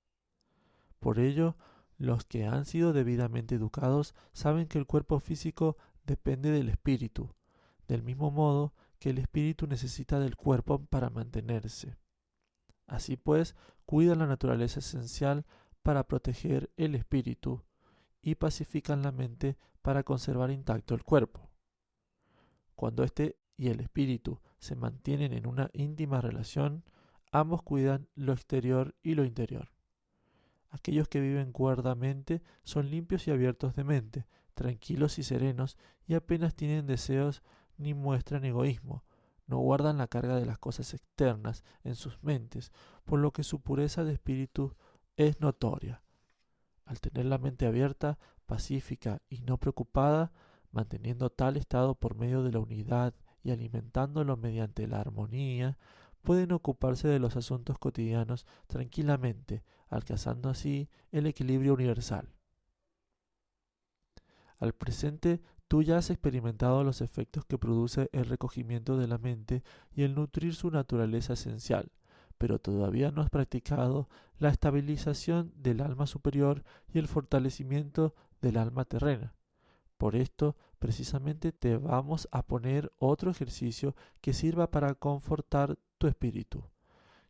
Por ello, los que han sido debidamente educados saben que el cuerpo físico depende del espíritu, del mismo modo que el espíritu necesita del cuerpo para mantenerse. Así pues, cuidan la naturaleza esencial para proteger el espíritu y pacifican la mente para conservar intacto el cuerpo. Cuando éste y el espíritu se mantienen en una íntima relación, ambos cuidan lo exterior y lo interior. Aquellos que viven cuerdamente son limpios y abiertos de mente, tranquilos y serenos, y apenas tienen deseos ni muestran egoísmo. No guardan la carga de las cosas externas en sus mentes, por lo que su pureza de espíritu es notoria. Al tener la mente abierta, pacífica y no preocupada, manteniendo tal estado por medio de la unidad y alimentándolo mediante la armonía, pueden ocuparse de los asuntos cotidianos tranquilamente, alcanzando así el equilibrio universal. Al presente, tú ya has experimentado los efectos que produce el recogimiento de la mente y el nutrir su naturaleza esencial, pero todavía no has practicado la estabilización del alma superior y el fortalecimiento del alma terrena. Por esto, precisamente te vamos a poner otro ejercicio que sirva para confortar tu espíritu.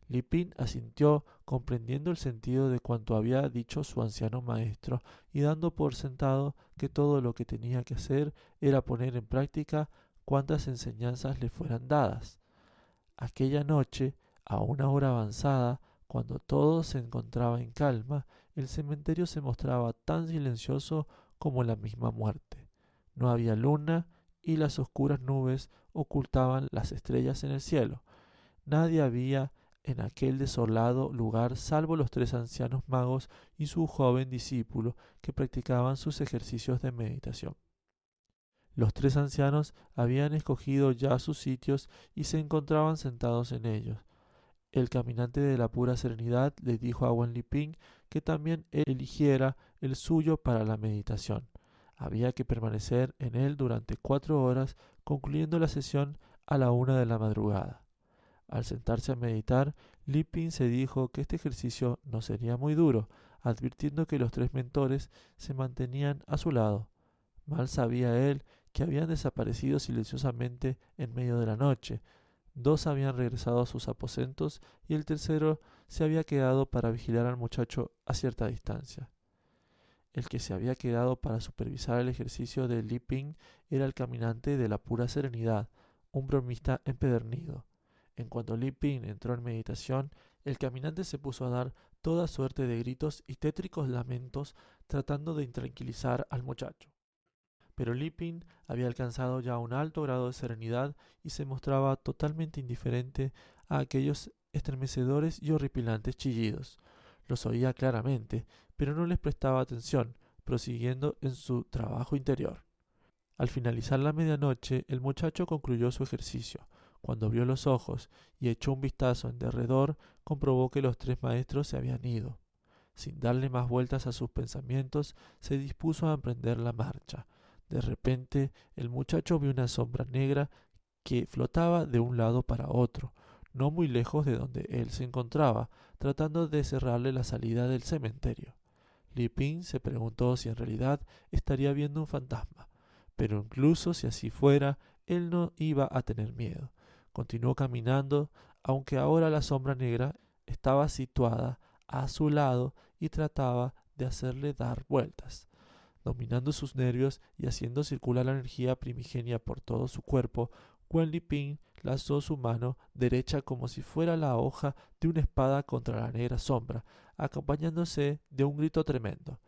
Lipín asintió, comprendiendo el sentido de cuanto había dicho su anciano maestro, y dando por sentado que todo lo que tenía que hacer era poner en práctica cuantas enseñanzas le fueran dadas. Aquella noche, a una hora avanzada, cuando todo se encontraba en calma, el cementerio se mostraba tan silencioso como la misma muerte. No había luna y las oscuras nubes ocultaban las estrellas en el cielo. Nadie había en aquel desolado lugar salvo los tres ancianos magos y su joven discípulo que practicaban sus ejercicios de meditación. Los tres ancianos habían escogido ya sus sitios y se encontraban sentados en ellos. El caminante de la pura serenidad le dijo a Wan Liping que también él eligiera el suyo para la meditación. Había que permanecer en él durante 4 horas, concluyendo la sesión a la 1 de la madrugada. Al sentarse a meditar, Liping se dijo que este ejercicio no sería muy duro, advirtiendo que los tres mentores se mantenían a su lado. Mal sabía él que habían desaparecido silenciosamente en medio de la noche. 2 habían regresado a sus aposentos y el tercero se había quedado para vigilar al muchacho a cierta distancia. El que se había quedado para supervisar el ejercicio de Liping era el caminante de la pura serenidad, un bromista empedernido. En cuanto Liping entró en meditación, el caminante se puso a dar toda suerte de gritos y tétricos lamentos tratando de intranquilizar al muchacho. Pero Liping había alcanzado ya un alto grado de serenidad y se mostraba totalmente indiferente a aquellos estremecedores y horripilantes chillidos. Los oía claramente, pero no les prestaba atención, prosiguiendo en su trabajo interior. Al finalizar la medianoche, el muchacho concluyó su ejercicio. Cuando abrió los ojos y echó un vistazo en derredor, comprobó que los tres maestros se habían ido. Sin darle más vueltas a sus pensamientos, se dispuso a emprender la marcha. De repente, el muchacho vio una sombra negra que flotaba de un lado para otro, no muy lejos de donde él se encontraba, tratando de cerrarle la salida del cementerio. Liping se preguntó si en realidad estaría viendo un fantasma, pero incluso si así fuera, él no iba a tener miedo. Continuó caminando, aunque ahora la sombra negra estaba situada a su lado y trataba de hacerle dar vueltas. Dominando sus nervios y haciendo circular la energía primigenia por todo su cuerpo, Wan Liping lanzó su mano derecha como si fuera la hoja de una espada contra la negra sombra, acompañándose de un grito tremendo.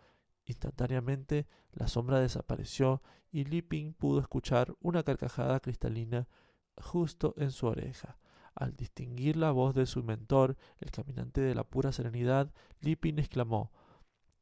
Instantáneamente la sombra desapareció y Liping pudo escuchar una carcajada cristalina justo en su oreja. Al distinguir la voz de su mentor, el caminante de la pura serenidad, Liping exclamó: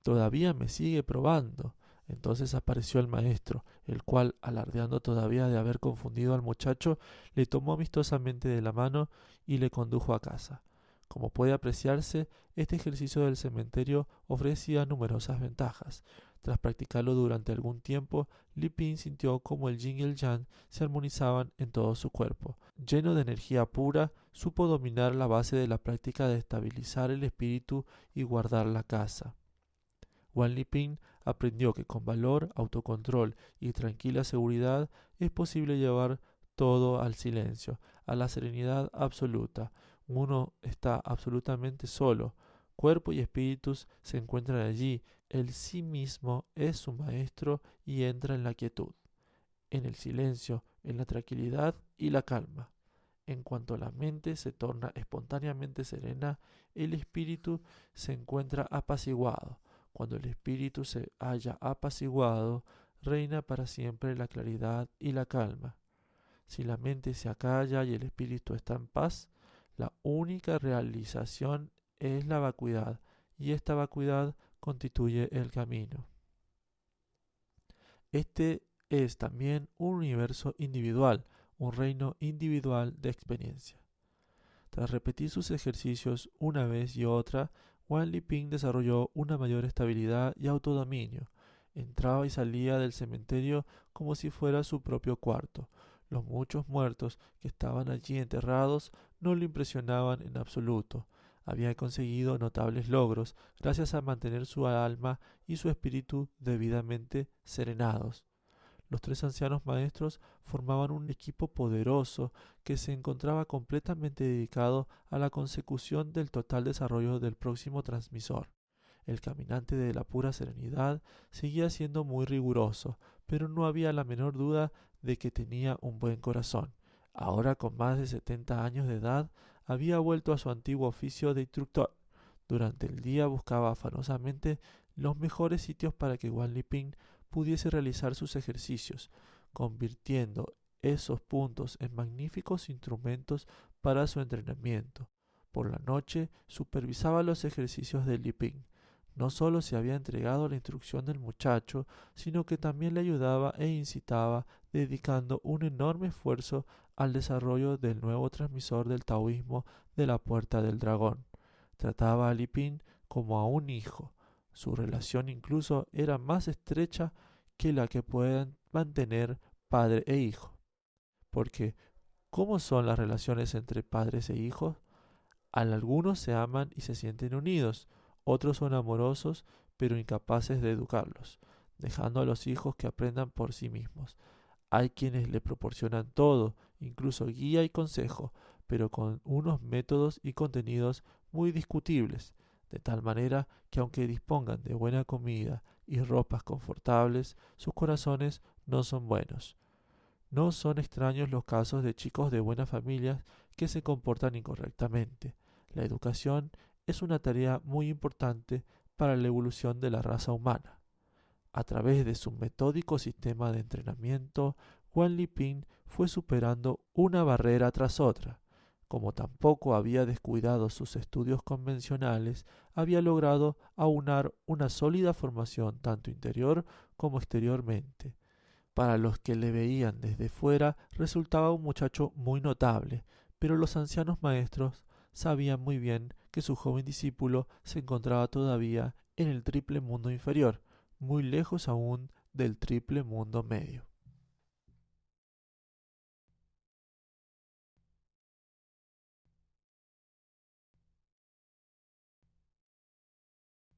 «Todavía me sigue probando». Entonces apareció el maestro, el cual, alardeando todavía de haber confundido al muchacho, le tomó amistosamente de la mano y le condujo a casa. Como puede apreciarse, este ejercicio del cementerio ofrecía numerosas ventajas. Tras practicarlo durante algún tiempo, Liping sintió como el yin y el yang se armonizaban en todo su cuerpo. Lleno de energía pura, supo dominar la base de la práctica de estabilizar el espíritu y guardar la casa. Wan Liping aprendió que con valor, autocontrol y tranquila seguridad es posible llevar todo al silencio, a la serenidad absoluta. Uno está absolutamente solo. Cuerpo y espíritus se encuentran allí. El sí mismo es su maestro y entra en la quietud, en el silencio, en la tranquilidad y la calma. En cuanto la mente se torna espontáneamente serena, el espíritu se encuentra apaciguado. Cuando el espíritu se haya apaciguado, reina para siempre la claridad y la calma. Si la mente se acalla y el espíritu está en paz, la única realización es la vacuidad, y esta vacuidad constituye el camino. Este es también un universo individual, un reino individual de experiencia. Tras repetir sus ejercicios una vez y otra, Wan Liping desarrolló una mayor estabilidad y autodominio. Entraba y salía del cementerio como si fuera su propio cuarto. Los muchos muertos que estaban allí enterrados no lo impresionaban en absoluto. Había conseguido notables logros gracias a mantener su alma y su espíritu debidamente serenados. Los tres ancianos maestros formaban un equipo poderoso que se encontraba completamente dedicado a la consecución del total desarrollo del próximo transmisor. El caminante de la pura serenidad seguía siendo muy riguroso, pero no había la menor duda de que tenía un buen corazón. Ahora, con más de 70 años de edad, había vuelto a su antiguo oficio de instructor. Durante el día buscaba afanosamente los mejores sitios para que Wan Liping pudiese realizar sus ejercicios, convirtiendo esos puntos en magníficos instrumentos para su entrenamiento. Por la noche supervisaba los ejercicios de Liping. No solo se había entregado a la instrucción del muchacho, sino que también le ayudaba e incitaba, dedicando un enorme esfuerzo al desarrollo del nuevo transmisor del taoísmo de la Puerta del Dragón. Trataba a Liping como a un hijo. Su relación incluso era más estrecha que la que pueden mantener padre e hijo. Porque, ¿cómo son las relaciones entre padres e hijos? Algunos se aman y se sienten unidos, otros son amorosos pero incapaces de educarlos, dejando a los hijos que aprendan por sí mismos. Hay quienes le proporcionan todo, incluso guía y consejo, pero con unos métodos y contenidos muy discutibles, de tal manera que aunque dispongan de buena comida y ropas confortables, sus corazones no son buenos. No son extraños los casos de chicos de buenas familias que se comportan incorrectamente. La educación es una tarea muy importante para la evolución de la raza humana. A través de su metódico sistema de entrenamiento, Wan Liping fue superando una barrera tras otra. Como tampoco había descuidado sus estudios convencionales, había logrado aunar una sólida formación tanto interior como exteriormente. Para los que le veían desde fuera, resultaba un muchacho muy notable, pero los ancianos maestros sabían muy bien que su joven discípulo se encontraba todavía en el triple mundo inferior, muy lejos aún del triple mundo medio.